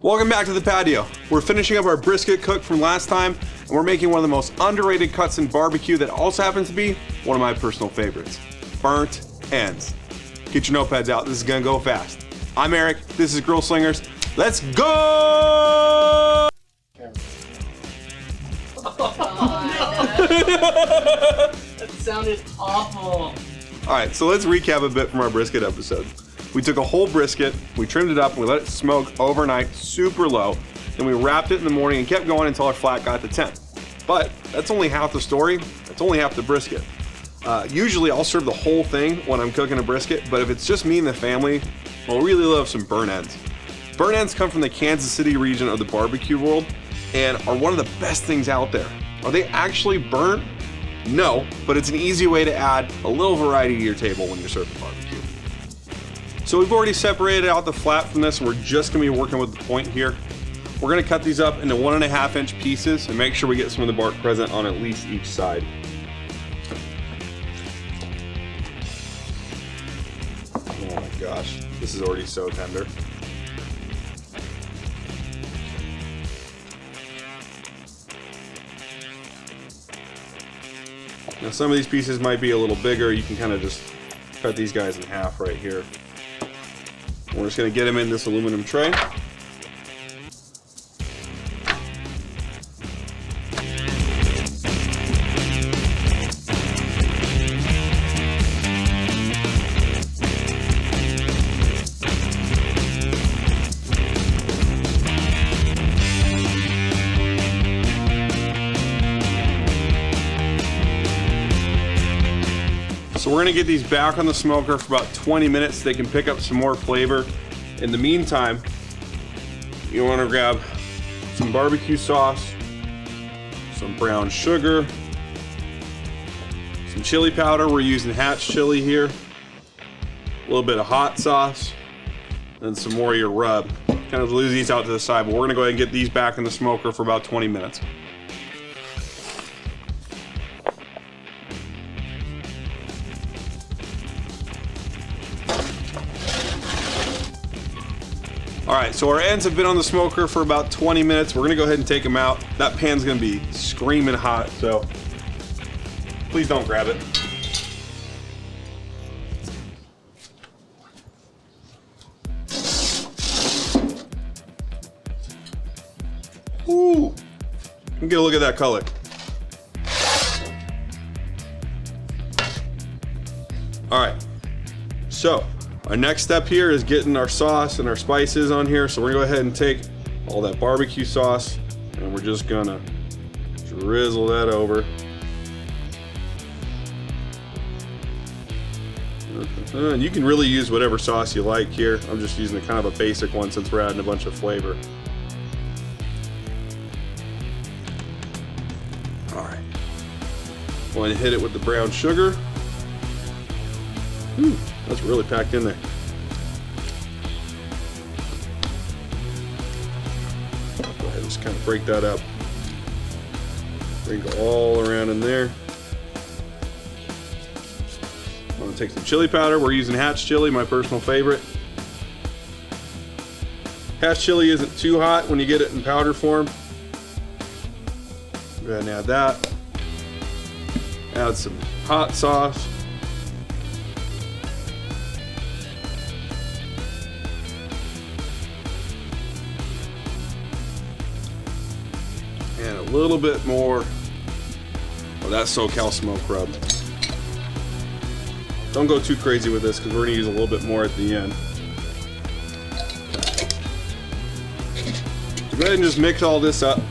Welcome back to the patio. We're finishing up our brisket cook from last time, and we're making one of the most underrated cuts in barbecue that also happens to be one of my personal favorites, burnt ends. Get your notepads out, this is gonna go fast. I'm Eric, this is Grillslingers. Let's go! That sounded awful. All right, so let's recap a bit from our brisket episode. We took a whole brisket, we trimmed it up, and we let it smoke overnight, super low. Then we wrapped it in the morning and kept going until our flat got to 10. But that's only half the story, that's only half the brisket. Usually I'll serve the whole thing when I'm cooking a brisket, but if it's just me and the family, I'll really love some burnt ends. Burnt ends come from the Kansas City region of the barbecue world and are one of the best things out there. Are they actually burnt? No, but it's an easy way to add a little variety to your table when you're serving barbecue. So we've already separated out the flat from this, and we're just gonna be working with the point here. We're gonna cut these up into 1.5 inch pieces and make sure we get some of the bark present on at least each side. Oh my gosh, this is already so tender. Now some of these pieces might be a little bigger. You can kind of just cut these guys in half right here. We're just gonna get them in this aluminum tray. So we're gonna get these back on the smoker for about 20 minutes so they can pick up some more flavor. In the meantime, you wanna grab some barbecue sauce, some brown sugar, some chili powder. We're using Hatch chili here, a little bit of hot sauce, and some more of your rub. Kind of lose these out to the side, but we're gonna go ahead and get these back in the smoker for about 20 minutes. All right, so our ends have been on the smoker for about 20 minutes. We're gonna go ahead and take them out. That pan's gonna be screaming hot, so please don't grab it. Ooh, get a look at that color. All right, so our next step here is getting our sauce and our spices on here. So we're gonna go ahead and take all that barbecue sauce and we're just gonna drizzle that over. And you can really use whatever sauce you like here. I'm just using a kind of a basic one since we're adding a bunch of flavor. All right, going to hit it with the brown sugar. Ooh, that's really packed in there. Go ahead and just kind of break that up. Bring it all around in there. I'm gonna take some chili powder. We're using Hatch chili, my personal favorite. Hatch chili isn't too hot when you get it in powder form. Go ahead and add that. Add some hot sauce. And a little bit more of that SoCal smoke rub. Don't go too crazy with this because we're gonna use a little bit more at the end. So go ahead and just mix all this up.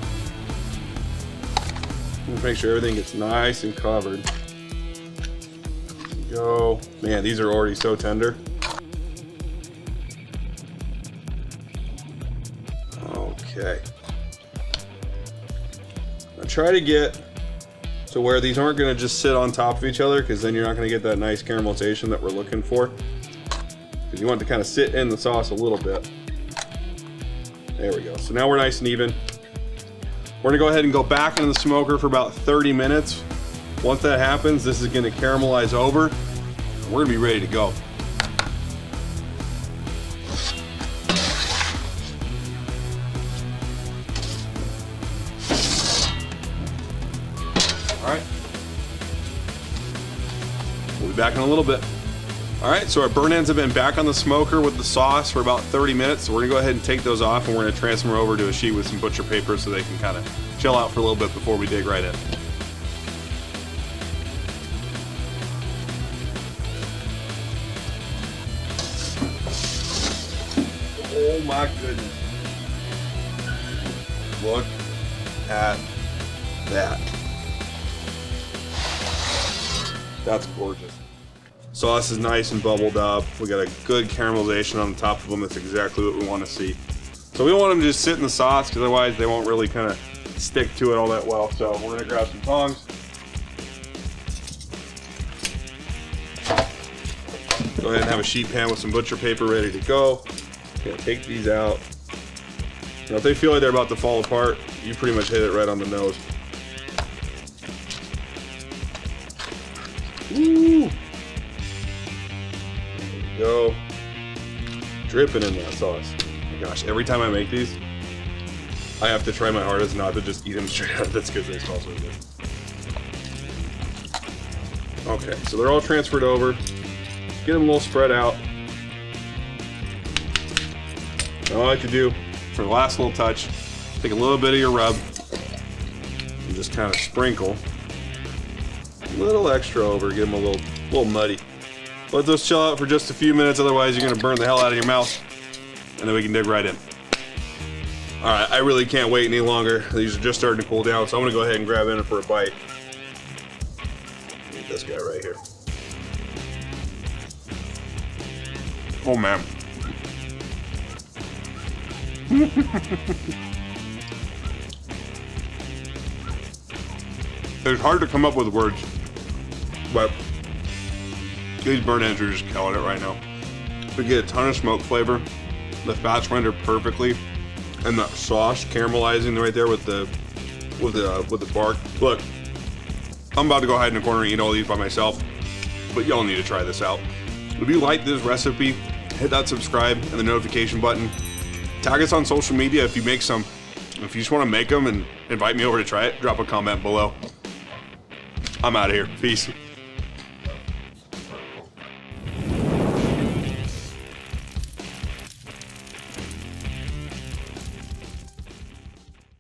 Make sure everything gets nice and covered. There we go. Man, these are already so tender. Okay. Try to get to where these aren't going to just sit on top of each other, because then you're not going to get that nice caramelization that we're looking for. Because you want it to kind of sit in the sauce a little bit. There we go. So now we're nice and even. We're going to go ahead and go back into the smoker for about 30 minutes. Once that happens, this is going to caramelize over. And we're going to be ready to go. back in a little bit. All right, so our burnt ends have been back on the smoker with the sauce for about 30 minutes. So we're gonna go ahead and take those off, and we're gonna transfer them over to a sheet with some butcher paper so they can kind of chill out for a little bit before we dig right in. Oh my goodness. Look at that. That's gorgeous. Sauce is nice and bubbled up. We got a good caramelization on the top of them. That's exactly what we want to see. So we don't want them to just sit in the sauce because otherwise they won't really kind of stick to it all that well. So we're gonna grab some tongs. Go ahead and have a sheet pan with some butcher paper ready to go. Gonna take these out. Now if they feel like they're about to fall apart, you pretty much hit it right on the nose. Woo! Go. Dripping in that sauce. Oh my gosh, every time I make these, I have to try my hardest not to just eat them straight out. That's because they smell so good. Okay, so they're all transferred over. Get them a little spread out. What I like to do for the last little touch, take a little bit of your rub and just kind of sprinkle a little extra over, get them a little muddy. Let those chill out for just a few minutes, otherwise you're gonna burn the hell out of your mouth, and then we can dig right in. All right, I really can't wait any longer. These are just starting to cool down, so I'm gonna go ahead and grab in for a bite. Get this guy right here. Oh man. It's hard to come up with words, but these burnt ends are just killing it right now. We get a ton of smoke flavor. The fat's rendered perfectly, and the sauce caramelizing right there with the bark. Look, I'm about to go hide in a corner and eat all these by myself, but y'all need to try this out. If you like this recipe, hit that subscribe and the notification button. Tag us on social media if you make some. If you just want to make them and invite me over to try it, drop a comment below. I'm out of here. Peace.